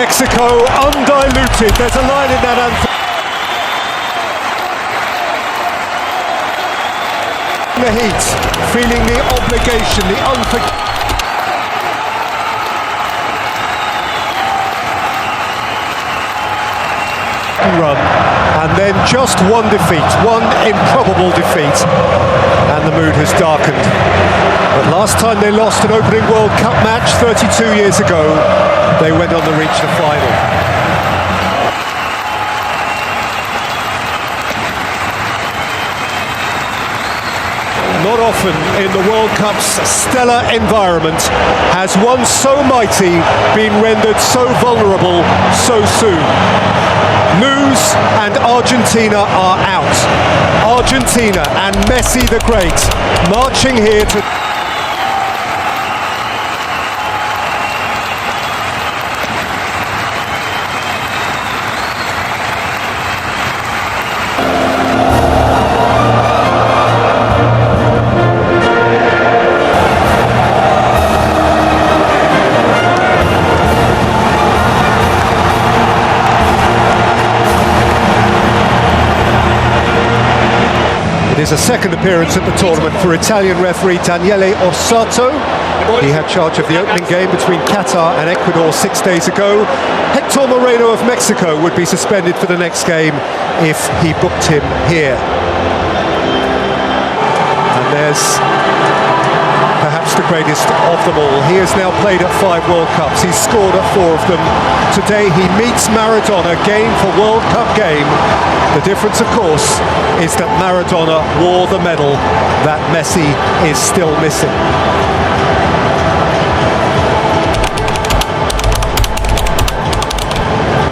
Mexico, undiluted. There's a line in that anthem. The heat, feeling the obligation, the unforgivable. Run, and then just one defeat, one improbable defeat, and the mood has darkened. But last time they lost an opening World Cup match 32 years ago, they went on to reach the final. Not often in the World Cup's stellar environment has one so mighty been rendered so vulnerable so soon. Lose and Argentina are out. Argentina and Messi the Great marching here to... It is a second appearance at the tournament for Italian referee Daniele Orsato. He had charge of the opening game between Qatar and Ecuador 6 days ago. Hector Moreno of Mexico would be suspended for the next game if he booked him here. And there's perhaps the greatest of them all. He has now played at 5 World Cups. He's scored at 4 of them. Today he meets Maradona game for World Cup game. The difference, of course, is that Maradona wore the medal that Messi is still missing.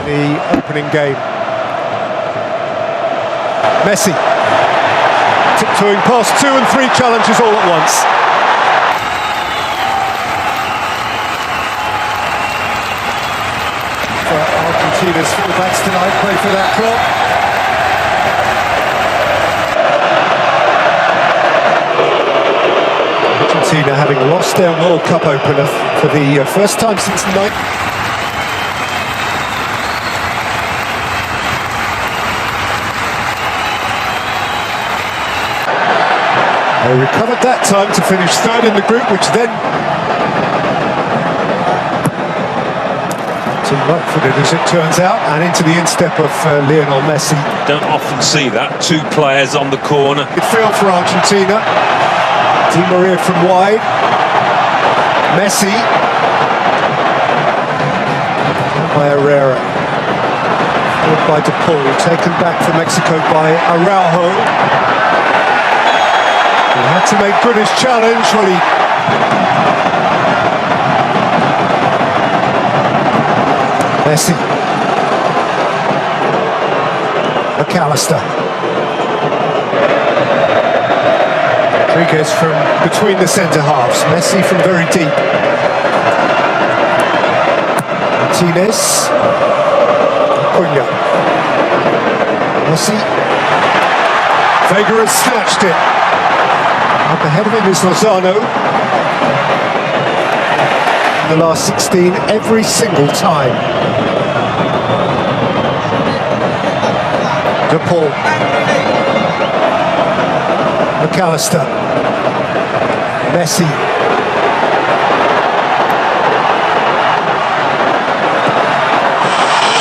The opening game. Messi tiptoeing past 2 and 3 challenges all at once. For Argentina's fullbacks tonight, play for that clock. Argentina having lost their World Cup opener for the first time since 9. They recovered that time to finish third in the group, which then... right-footed as it turns out, and into the instep of Lionel Messi. Don't often see that, 2 players on the corner. Midfield for Argentina. Di Maria from wide. Messi. By Herrera. Followed by De Paul. Taken back for Mexico by Araujo. He had to make good his challenge. Well, he... Messi. McAllister. Rodriguez from between the centre halves. Messi from very deep. Martinez. Cunha. Messi. Vega has snatched it. Up ahead of him is Lozano. The last 16 every single time. De Paul. McAllister. Messi.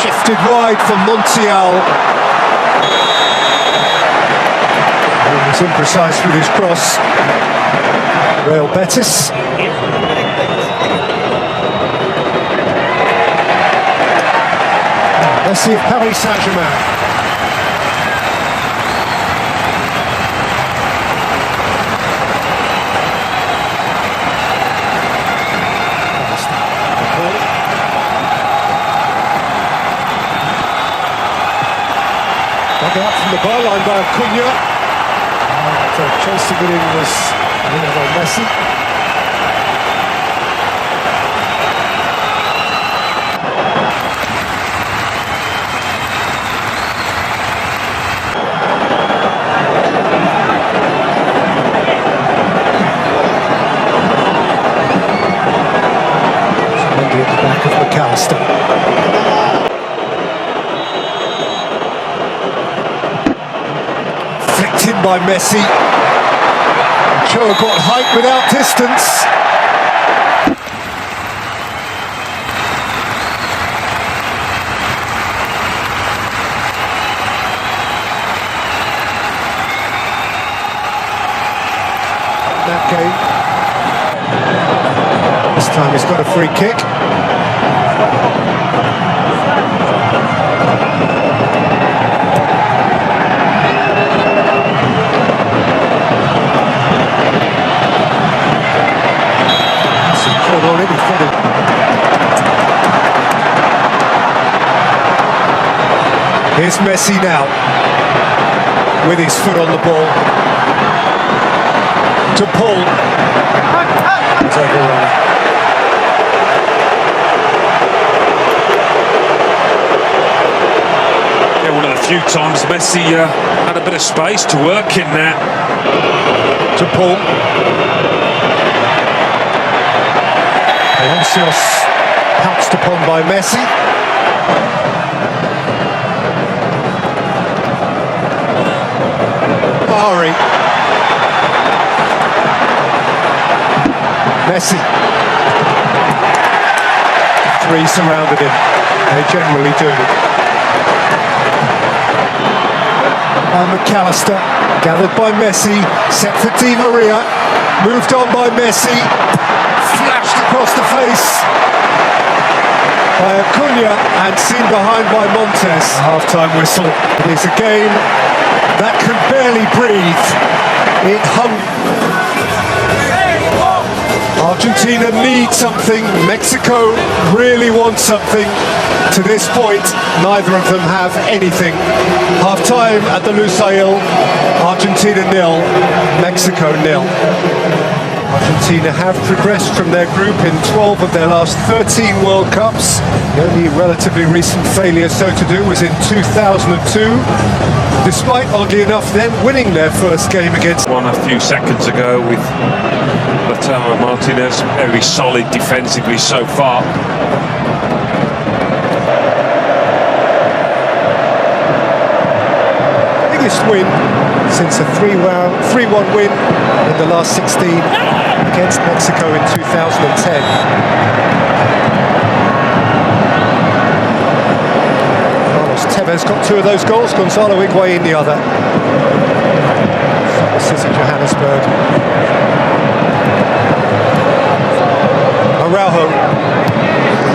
Shifted wide for Montiel. He was imprecise with his cross. Real Betis. Messi of Paris Saint-Germain. Dug out from the byline by Cunha. Chasing it in was Lionel Messi. At the back of McAllister. by Messi. Joe got height without distance. That game. This time he's got a free kick. Already fitted. Here's Messi now, with his foot on the ball. To Paul. Yeah, one of the few times Messi had a bit of space to work in there. To Paul. Palacios pounced upon by Messi. Bahari. Messi. Three surrounded him. They generally do. McAllister, gathered by Messi, set for Di Maria, moved on by Messi, flashed across the face by Acuna and seen behind by Montes. Half-time whistle. It is a game that can barely breathe. It hung. Argentina needs something. Mexico really wants something. To this point, neither of them have anything. Half-time at the Lusail. Argentina 0, Mexico 0. Argentina have progressed from their group in 12 of their last 13 World Cups. The only relatively recent failure so to do was in 2002, despite, oddly enough, them winning their first game against... One a few seconds ago with Lautaro Martinez, very solid defensively so far. Biggest win since a 3-1 win in the last 16 against Mexico in 2010. Carlos Tevez got 2 of those goals, Gonzalo Higuain the other. This is in Johannesburg. Araujo,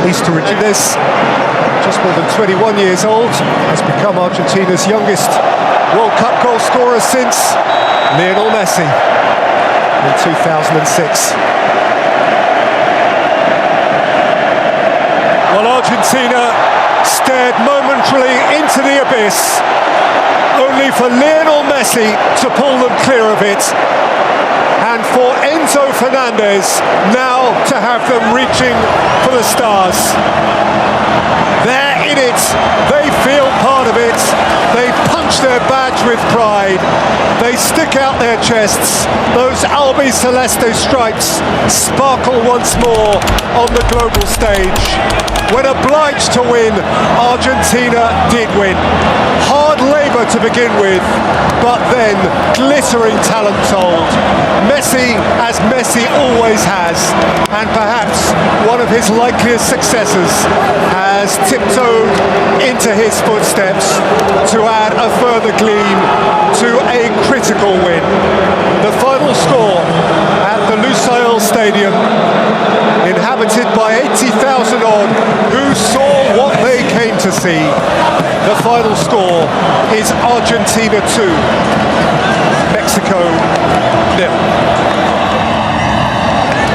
Easter Regines, just more than 21 years old, has become Argentina's youngest World Cup goal scorer since Lionel Messi in 2006. Well, Argentina stared momentarily into the abyss, only for Lionel Messi to pull them clear of it, and for Enzo Fernandez now to have them reaching for the stars. They're in it, they feel part of it, they punch their badge with pride, they stick out their chests, those Albi Celeste stripes sparkle once more on the global stage. When obliged to win, Argentina did win. Hard labour to begin with, but then glittering talent told. Messi, as Messi always has, and perhaps one of his likeliest successors, has tiptoed into his footsteps to add a further gleam to a critical win. The final score at the Lusail Stadium, inhabited by 80,000 odd who saw what they came to see. The final score is Argentina 2, Mexico 0.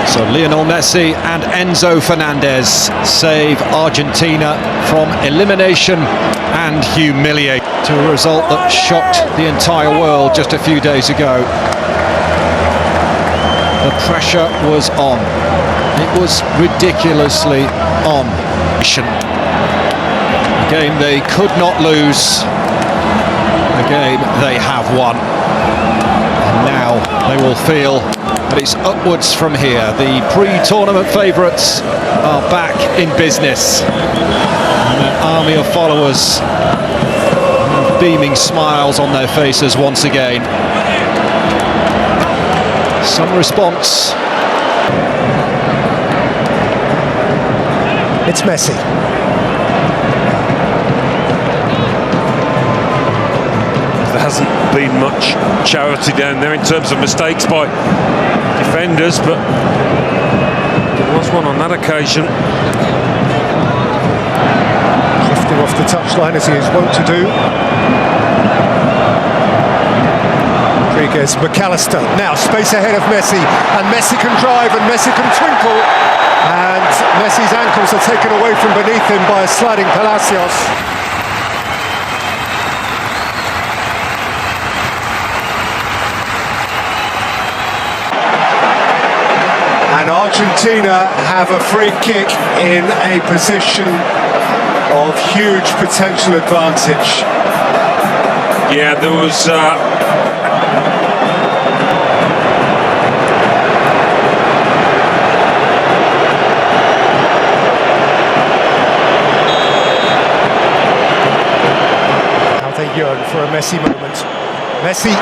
So Lionel Messi and Enzo Fernandez save Argentina from elimination and humiliation, to a result that shocked the entire world just a few days ago. The pressure was on. It was ridiculously on. A game they could not lose. A game they have won. And now they will feel that it's upwards from here. The pre-tournament favourites are back in business. And an army of followers beaming smiles on their faces once again. Some response. It's Messi. There hasn't been much charity down there in terms of mistakes by defenders, but there was one on that occasion. Drifting off the touchline as he is wont to do. Rodriguez, McAllister, now space ahead of Messi, and Messi can drive and Messi can twinkle, and Messi's ankles are taken away from beneath him by a sliding Palacios. And Argentina have a free kick in a position of huge potential advantage. Yeah, there was How they yearn for a Messi moment. Messi.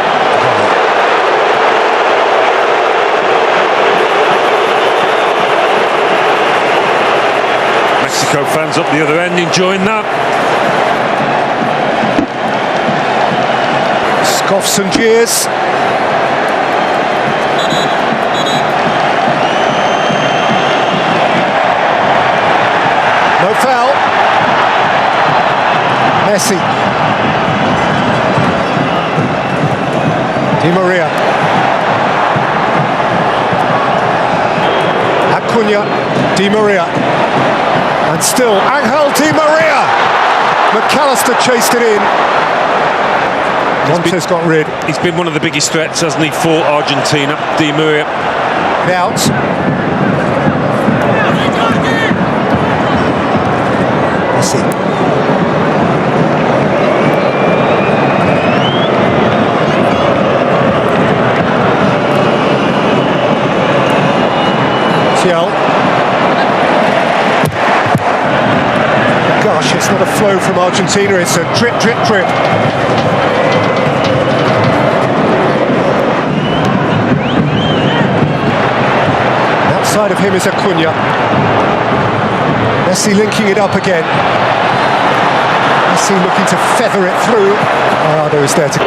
Mexico fans up the other end enjoying that. Scoffs and jeers. No foul. Messi. Di Maria. Acuna. Di Maria. And still Angel Di Maria. McAllister chased it in. Montes got rid. He's been one of the biggest threats, hasn't he, for Argentina? Di Maria. Out. Messi. Tiel. Gosh, it's not a flow from Argentina, it's a drip, drip, drip. Outside of him is Acuna. Messi linking it up again. Messi looking to feather it through. Arado is there to...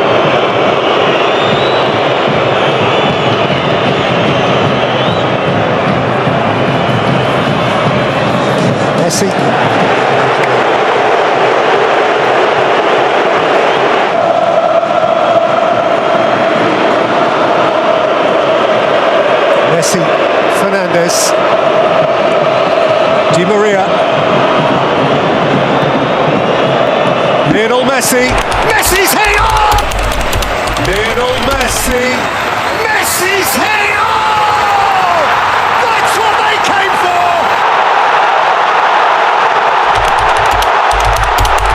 Messi. Messi, Fernandez, Di Maria, Lionel Messi, Messi's heading on! Lionel Messi, Messi's heading on! That's what they came for!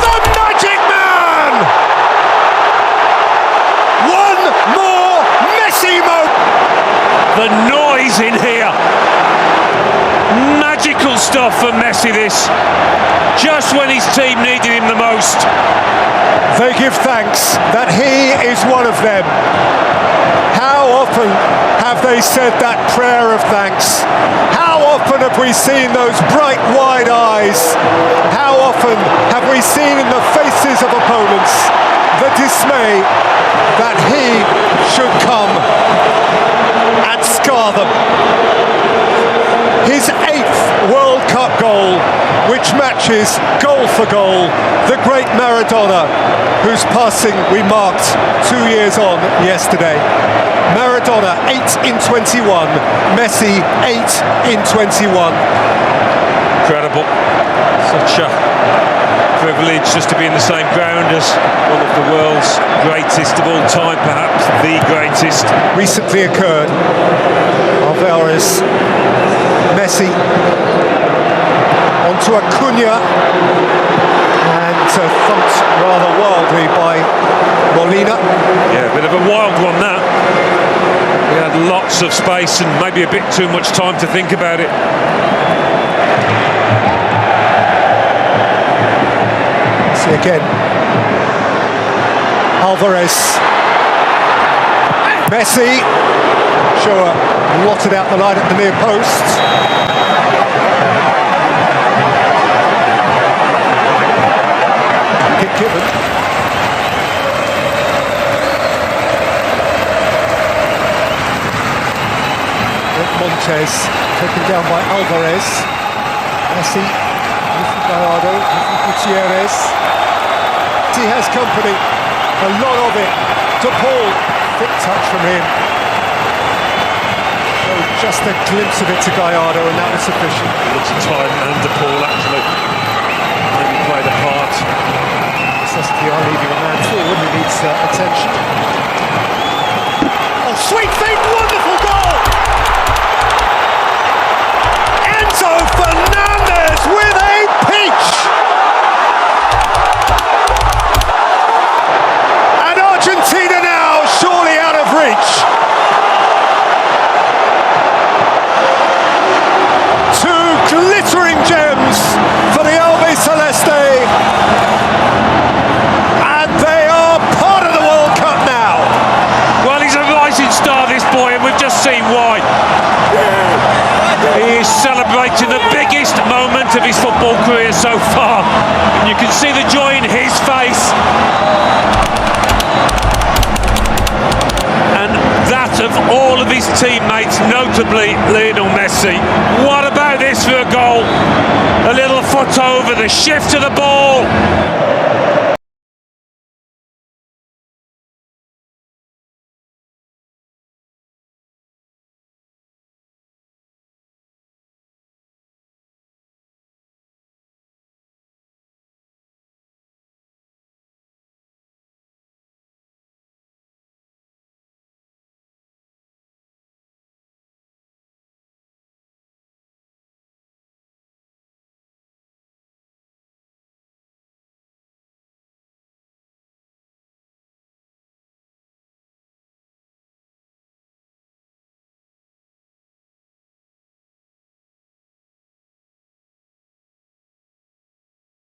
The Magic Man! One more Messi moment! The noise in here. Magical stuff for Messi, this. Just when his team needed him the most. They give thanks that he is one of them. How often have they said that prayer of thanks? How often have we seen those bright, wide eyes? How often have we seen in the faces of opponents the dismay that he should come and scar them? His 8th World Cup goal, which matches goal for goal the great Maradona, whose passing we marked 2 years on yesterday. Maradona 8 in 21, Messi 8 in 21. Incredible. Such a privilege just to be in the same ground as one of the world's greatest of all time, perhaps the greatest. Recently occurred. Alvarez, Messi, onto Acuna, and thumped rather wildly by Molina. Yeah, a bit of a wild one that. He had lots of space and maybe a bit too much time to think about it. See again. Alvarez. Messi. Shoa blotted out the line at the near post. Kick given. Montes taken down by Alvarez. Messi, Gallardo, Gutierrez. He has company, a lot of it. To Paul, thick touch from him. So just a glimpse of it to Gallardo, and that was sufficient. Lots of time under Paul actually. Maybe played a part. Necessity are leaving a man forward who needs attention. Oh, sweet feet, wonderful goal! Enzo Fernandez with a peach! And Argentina now surely out of reach. Two glittering gems for the Albi Celeste. And they are part of the World Cup now. Well, he's a rising star, this boy, and we've just seen why. He is celebrating the biggest moment of his football career so far. You can see the joy in his face. And that of all of his teammates, notably Lionel Messi. What about this for a goal? A little foot over, the shift to the ball.